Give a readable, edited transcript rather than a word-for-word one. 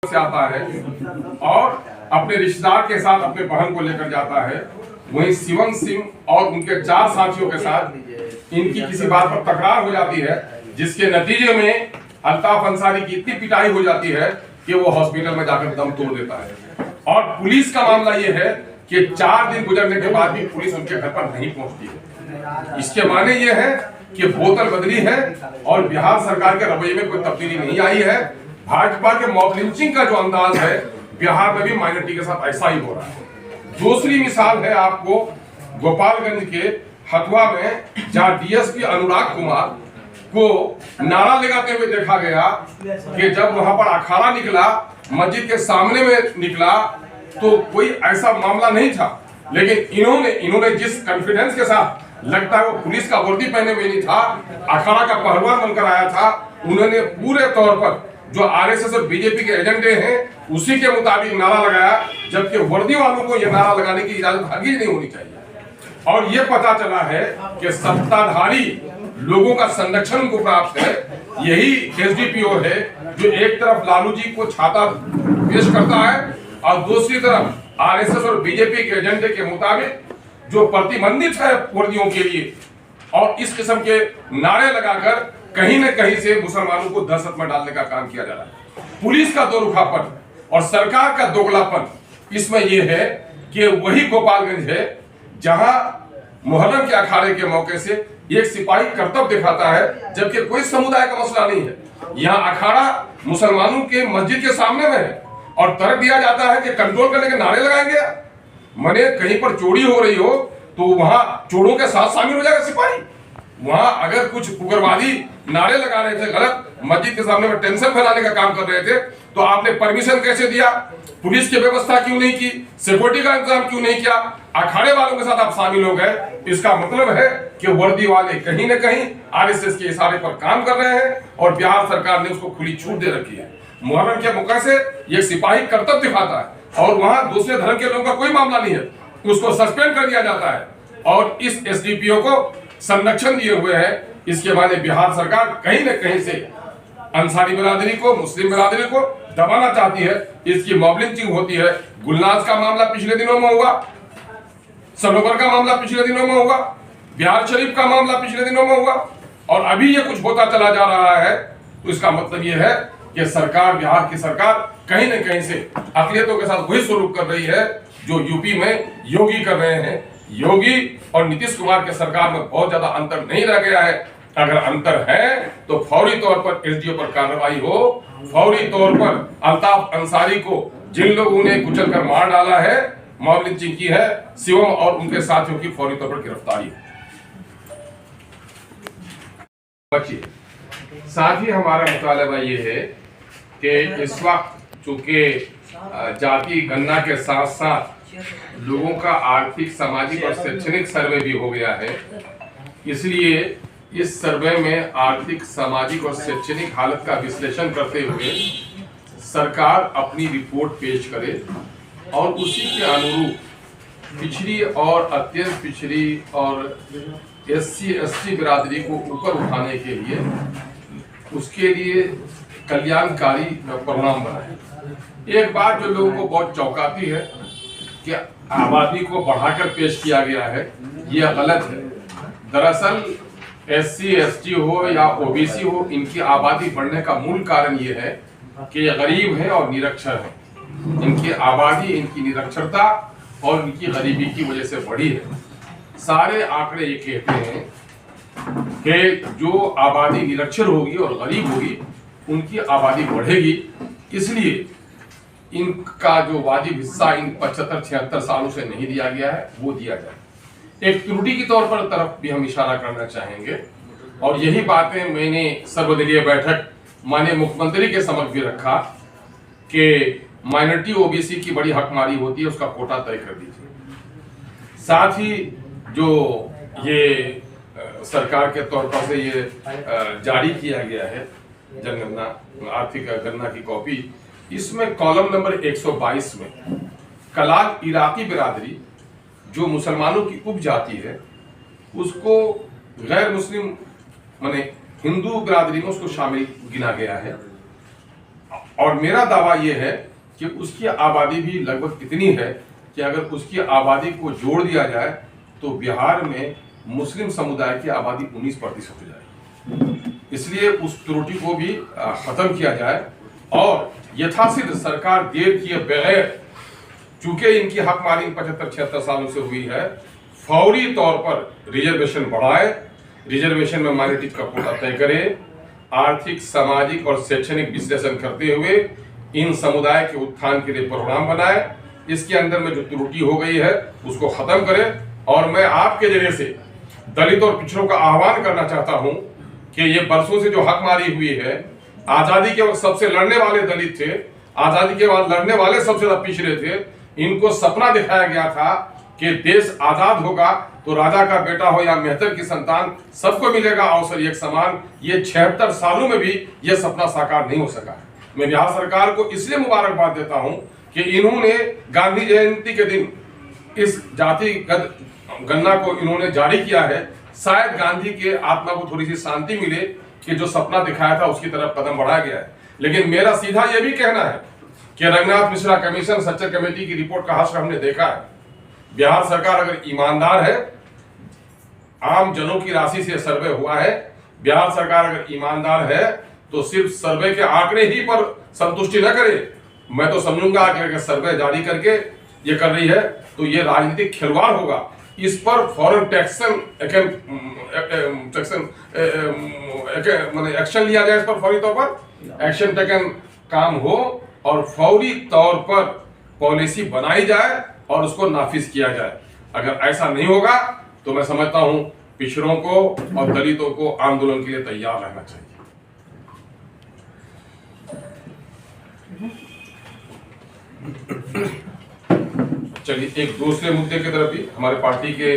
से आता है और अपने रिश्तेदार के साथ अपने बहन को लेकर जाता है। वहीं शिवम सिंह और उनके 4 साथियों के साथ इनकी किसी बात पर तकरार हो जाती है, जिसके नतीजे में अल्ताफ अंसारी की इतनी पिटाई हो जाती है कि वो हॉस्पिटल में जाकर दम तोड़ देता है। और पुलिस का मामला ये है कि 4 दिन गुजरने के बाद भी पुलिस उनके घर पर नहीं पहुंचती है। इसके माने ये है कि बोतल बदली है और बिहार सरकार के रवैये में कोई तब्दीली नहीं आई है। भाजपा के मॉब लिंचिंग का जो अंदाज है बिहार में भी माइनॉरिटी के साथ ऐसा ही हो रहा है। दूसरी मिसाल है आपको गोपालगंज के हथुआ में, जहां डीएसपी अनुराग कुमार को नारा लगाते हुए देखा गया कि जब वहां पर अखाड़ा निकला, मस्जिद के सामने में निकला, तो कोई ऐसा मामला नहीं था। लेकिन इन्होंने जिस कॉन्फिडेंस के साथ, लगता है वो पुलिस का वर्दी पहने हुए नहीं था, अखाड़ा का पहलवान बनकर आया था, उन्होंने पूरे तौर पर जो आरएसएस और बीजेपी के एजेंडे हैं उसी के मुताबिक नारा लगाया, जबकि वर्दी वालों को यह नारा लगाने की इजाजत हरगिज नहीं होनी चाहिए। और ये पता चला है कि सत्ताधारी लोगों का संरक्षण उनको प्राप्त है। यही एसडीपीओ है जो एक तरफ लालू जी को छाता पेश करता है और दूसरी तरफ आरएसएस और बीजेपी के एजेंडे के मुताबिक जो प्रतिबंधित है वर्दियों के लिए, और इस किस्म के नारे लगाकर कहीं न कहीं से मुसलमानों को दहशत में डालने का काम किया जा रहा है। पुलिस का दो रुखापन और सरकार का दोगलापन इसमें यह है कि वही गोपालगंज है जहां मुहर्रम के अखाड़े के मौके से एक सिपाही कर्तव्य दिखाता है, जबकि कोई समुदाय का मसला नहीं है। यहाँ अखाड़ा मुसलमानों के मस्जिद के सामने में है और तर्क दिया जाता है कि कंट्रोल करने के नारे लगाएंगे। मने कहीं पर चोरी हो रही हो तो वहां चोरों के साथ शामिल हो जाएगा सिपाही। वहां अगर कुछ उग्रवादी नारे लगा रहे थे, गलत मस्जिद के सामने में टेंशन फैलाने का काम कर रहे थे, तो आपने परमिशन कैसे दिया? पुलिस की व्यवस्था क्यों नहीं की? सिक्योरिटी का इंतजाम क्यों नहीं किया? अखाड़े वालों के साथ आप शामिल हो गए। इसका मतलब है कि वर्दी वाले कहीं न कहीं आरएसएस के इशारे पर काम कर रहे हैं और बिहार सरकार ने उसको खुली छूट दे रखी है। मुहर्रम के मौके से ये सिपाही कर्तव्य दिखाता है और वहां दूसरे धर्म के लोगों का कोई मामला नहीं है, उसको सस्पेंड कर दिया जाता है और इस एसडीपीओ को संरक्षण दिए हुए है। इसके माने बिहार सरकार कहीं न कहीं से अंसारी बिरादरी को, मुस्लिम बिरादरी को दबाना चाहती है। इसकी मॉब लिंचिंग होती है। गुलनाज का मामला पिछले दिनों में हुआ, सनोवर का मामला पिछले दिनों में हुआ, बिहार शरीफ का मामला पिछले दिनों में हुआ और अभी ये कुछ होता चला जा रहा है। तो इसका मतलब ये है कि सरकार, बिहार की सरकार कहीं न कहीं से अक़लियतों के साथ वही स्वरूप कर रही है जो यूपी में योगी कर रहे हैं। योगी और नीतीश कुमार के सरकार में बहुत ज्यादा अंतर नहीं रह गया है। अगर अंतर है तो फौरी तौर पर एसडीओ पर कार्रवाई हो, फौरी तौर पर अल्ताफ अंसारी को जिन लोगों ने कुचल कर मार डाला है, मॉब लिंचिंग की है, शिवम और उनके साथियों की फौरी तौर पर गिरफ्तारी बची। साथ ही हमारा मुतालबा ये है कि इस वक्त चूंकि जाति गणना के साथ साथ लोगों का आर्थिक, सामाजिक और शैक्षणिक सर्वे भी हो गया है, इसलिए इस सर्वे में आर्थिक, सामाजिक और शैक्षणिक हालत का विश्लेषण करते हुए सरकार अपनी रिपोर्ट पेश करे और उसी के अनुरूप पिछड़ी और अत्यंत पिछड़ी और एससी एसटी बिरादरी को ऊपर उठाने के लिए, उसके लिए कल्याणकारी परिणाम बनाए। एक बात जो लोगों को बहुत चौंकाती है कि आबादी को बढ़ाकर पेश किया गया है, यह गलत है। दरअसल एससी एसटी हो या ओबीसी हो, इनकी आबादी बढ़ने का मूल कारण यह है कि ये गरीब है और निरक्षर है। इनकी आबादी, इनकी निरक्षरता और इनकी गरीबी की वजह से बढ़ी है। सारे आंकड़े ये कहते हैं कि जो आबादी निरक्षर होगी और गरीब होगी, उनकी आबादी बढ़ेगी। इसलिए इनका जो वाजिब हिस्सा इन 75-76 सालों से नहीं दिया गया है, वो दिया जाए। एक त्रुटि के तौर पर तरफ भी हम इशारा करना चाहेंगे और यही बातें मैंने सर्वदलीय बैठक माननीय मुख्यमंत्री के समक्ष भी रखा कि माइनॉरिटी ओबीसी की बड़ी हकमारी होती है, उसका कोटा तय कर दीजिए। साथ ही जो ये सरकार के तौर पर से ये जारी किया गया है जनगणना, आर्थिक गणना की कॉपी, इसमें कॉलम नंबर 122 में कलाल इराकी बिरादरी जो मुसलमानों की उपजाति है, उसको गैर मुस्लिम माने हिंदू बिरादरी में उसको शामिल गिना गया है। और मेरा दावा यह है कि उसकी आबादी भी लगभग इतनी है कि अगर उसकी आबादी को जोड़ दिया जाए तो बिहार में मुस्लिम समुदाय की आबादी 19% हो जाएगी। इसलिए उस त्रुटि को भी खत्म किया जाए और यथासिद्ध सरकार देर किए बगैर, चूंकि इनकी हकमारी 75-76 सालों से हुई है, फौरी तौर पर रिजर्वेशन बढ़ाए, रिजर्वेशन में माइनॉरिटी का कोटा तय करे, आर्थिक, सामाजिक और शैक्षणिक विश्लेषण करते हुए इन समुदाय के उत्थान के लिए प्रोग्राम बनाए, इसके अंदर में जो त्रुटि हो गई है उसको खत्म करे। और मैं आपके जरिए से दलित और पिछड़ों का आह्वान करना चाहता हूं कि ये बरसों से जो हकमारी हुई है, आजादी के वक्त सबसे लड़ने वाले दलित थे, आजादी के बाद लड़ने वाले सबसे ज्यादा पिछड़े थे, इनको सपना दिखाया गया था कि देश आजाद होगा तो राजा का बेटा हो या मेहतर की संतान, सबको मिलेगा अवसर एक समान। ये 76 सालों में भी ये सपना साकार नहीं हो सका। मैं बिहार सरकार को इसलिए मुबारकबाद देता हूं कि इन्होंने गांधी जयंती के दिन इस जातिगत गणना को इन्होंने जारी किया है। शायद गांधी के आत्मा को थोड़ी सी शांति मिले कि जो सपना दिखाया था उसकी तरफ कदम बढ़ाया गया है। लेकिन मेरा सीधा यह भी कहना है कि रंगनाथ मिश्रा कमीशन, सच्चर कमेटी की रिपोर्ट का हास्य हमने देखा है। बिहार सरकार अगर ईमानदार है, आम जनों की राशि से सर्वे हुआ है, बिहार सरकार अगर ईमानदार है तो सिर्फ सर्वे के आंकड़े ही पर संतुष्टि न करे। मैं तो समझूंगा कि अगर सर्वे जारी करके ये कर रही है तो ये राजनीतिक खिलवाड़ होगा। इस पर फॉरेन टैक्सेशन एक्शन लिया जाए, इस पर फौरी तौर पर एक्शन टेकन काम हो और फौरी तौर पर पॉलिसी बनाई जाए और उसको नाफिज किया जाए। अगर ऐसा नहीं होगा तो मैं समझता हूं पिछड़ों को और दलितों को आंदोलन के लिए तैयार रहना चाहिए। चलिए एक दूसरे मुद्दे की तरफ भी हमारे पार्टी के